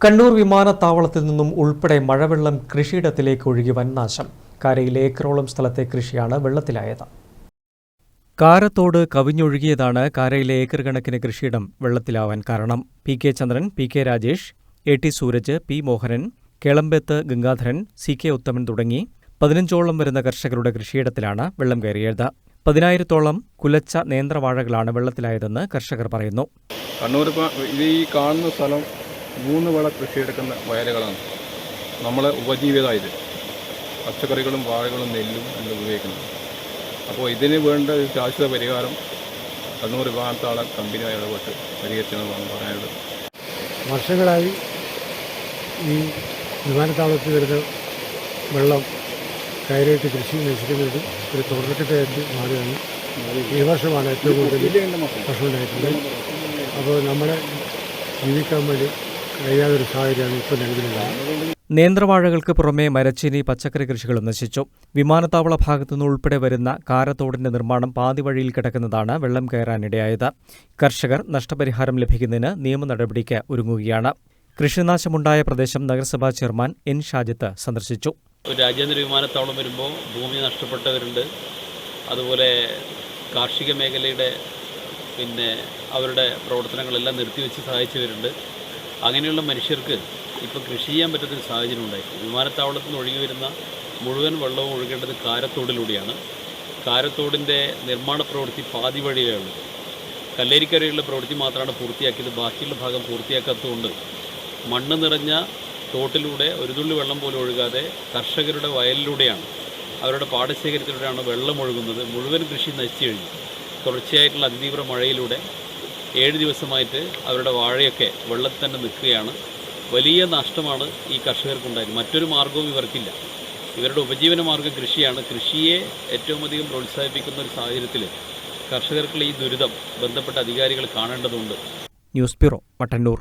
കണ്ണൂർ വിമാനത്താവളത്തിൽ നിന്നും ഉൾപ്പെടെ മഴവെള്ളം കൃഷിയിടത്തിലേക്ക് ഒഴുകി വൻ നാശം. കരയിലെ ഏക്കറോളം സ്ഥലത്തെ കൃഷിയാണ് വെള്ളത്തിലായത്. കാരത്തോട് കവിഞ്ഞൊഴുകിയതാണ് കരയിലെ ഏക്കർ കണക്കിന് കൃഷിയിടം വെള്ളത്തിലാവാൻ കാരണം. P K Chandran, P K Rajesh, A T Sooraj, P Mohanan, Kelambeth Gangadharan, C K Uthaman തുടങ്ങി 15ഓളം വരുന്ന കർഷകരുടെ കൃഷിയിടത്തിലാണ് വെള്ളം കയറിയത്. 10,000-ഓളം കുലച്ച നേന്ത്രവാഴകളാണ് വെള്ളത്തിലായതെന്ന് കർഷകർ പറയുന്നു. കണ്ണൂർ ഇത് ഈ കാണുന്ന സ്ഥലം 3 വിള കൃഷിയെടുക്കുന്ന വയലുകളാണ്. നമ്മളെ ഉപജീവിതമായത് പച്ചക്കറികളും വാഴകളും നെല്ലും എല്ലാം ഉപയോഗിക്കുന്നത്. അപ്പോൾ ഇതിന് വേണ്ട ഒരു ശാശ്വത പരിഹാരം കണ്ണൂർ വിമാനത്താവള കമ്പനിയുമായി ഇടപെട്ട് പരിഹരിച്ചതെന്നാണ് പറയാനുള്ളത്. വർഷങ്ങളായി ഈ വിമാനത്താവളത്തിൽ വരുന്ന വെള്ളം കയറിയിട്ട് കൃഷി നശിക്കുന്നത് ഒരു തുടർക്കട്ടയായിട്ട് മാറുകയാണ്. ഈ വർഷമാണ് ഏറ്റവും കൂടുതൽ പ്രശ്നം ഉണ്ടായിട്ടുള്ളത്. അപ്പോൾ നമ്മളെ ജീവിക്കാൻ വേണ്ടി കഴിയാതൊരു സാഹചര്യമാണ് ഇപ്പോൾ നിലവിലുള്ളത്. നേന്ത്രവാഴകൾക്ക് പുറമെ മരച്ചീനി, പച്ചക്കറി കൃഷികളും നശിച്ചു. വിമാനത്താവള ഭാഗത്തുനിന്ന് ഉൾപ്പെടെ വരുന്ന കാരത്തോടിന്റെ നിർമ്മാണം പാതി വഴിയിൽ കിടക്കുന്നതാണ് വെള്ളം കയറാനിടയായത്. കർഷകർ നഷ്ടപരിഹാരം ലഭിക്കുന്നതിന് നിയമ നടപടിക്ക് ഒരുങ്ങുകയാണ്. കൃഷിനാശമുണ്ടായ പ്രദേശം നഗരസഭാ ചെയർമാൻ എൻ ഷാജിത്ത് സന്ദർശിച്ചു. രാജ്യാന്തര വിമാനത്താവളം വരുമ്പോൾ ഭൂമി നഷ്ടപ്പെട്ടവരുണ്ട്, അതുപോലെ കാർഷിക മേഖലയുടെ അവരുടെ പ്രവർത്തനങ്ങളെല്ലാം നിർത്തിവെച്ച് സഹായിച്ചവരുണ്ട്. അങ്ങനെയുള്ള മനുഷ്യർക്ക് ഇപ്പോൾ കൃഷി ചെയ്യാൻ പറ്റുന്നൊരു സാഹചര്യം ഉണ്ടായിരുന്നു. വിമാനത്താവളത്തിൽ നിന്ന് ഒഴുകി വരുന്ന മുഴുവൻ വെള്ളവും ഒഴുകേണ്ടത് കാരത്തോടിലൂടെയാണ്. കാരത്തോടിൻ്റെ നിർമ്മാണ പ്രവൃത്തി പാതി വഴിയുള്ളൂ. കല്ലേരിക്കരയുള്ള പ്രവൃത്തി മാത്രമാണ് പൂർത്തിയാക്കിയത്. ബാക്കിയുള്ള ഭാഗം പൂർത്തിയാക്കാത്തതുകൊണ്ട് മണ്ണ് നിറഞ്ഞ തോട്ടിലൂടെ ഒരു തുള്ളി വെള്ളം പോലും ഒഴുകാതെ കർഷകരുടെ വയലിലൂടെയാണ്, അവരുടെ പാടശേഖരത്തിലൂടെയാണ് വെള്ളം ഒഴുകുന്നത്. മുഴുവൻ കൃഷി നശിച്ചു കഴിഞ്ഞു. തുടർച്ചയായിട്ടുള്ള അതിതീവ്ര മഴയിലൂടെ 7 ദിവസമായിട്ട് അവരുടെ വാഴയൊക്കെ വെള്ളത്തിൽ തന്നെ നിൽക്കുകയാണ്. വലിയ നഷ്ടമാണ് ഈ കർഷകർക്കുണ്ടായത്. മറ്റൊരു മാർഗവും ഇവർക്കില്ല. ഇവരുടെ ഉപജീവന മാർഗ്ഗം കൃഷിയാണ്. കൃഷിയെ ഏറ്റവും അധികം പ്രോത്സാഹിപ്പിക്കുന്ന ഒരു സാഹചര്യത്തിൽ കർഷകർക്കുള്ള ഈ ദുരിതം ബന്ധപ്പെട്ട അധികാരികൾ കാണേണ്ടതുണ്ട്. News bureau, Mattannur.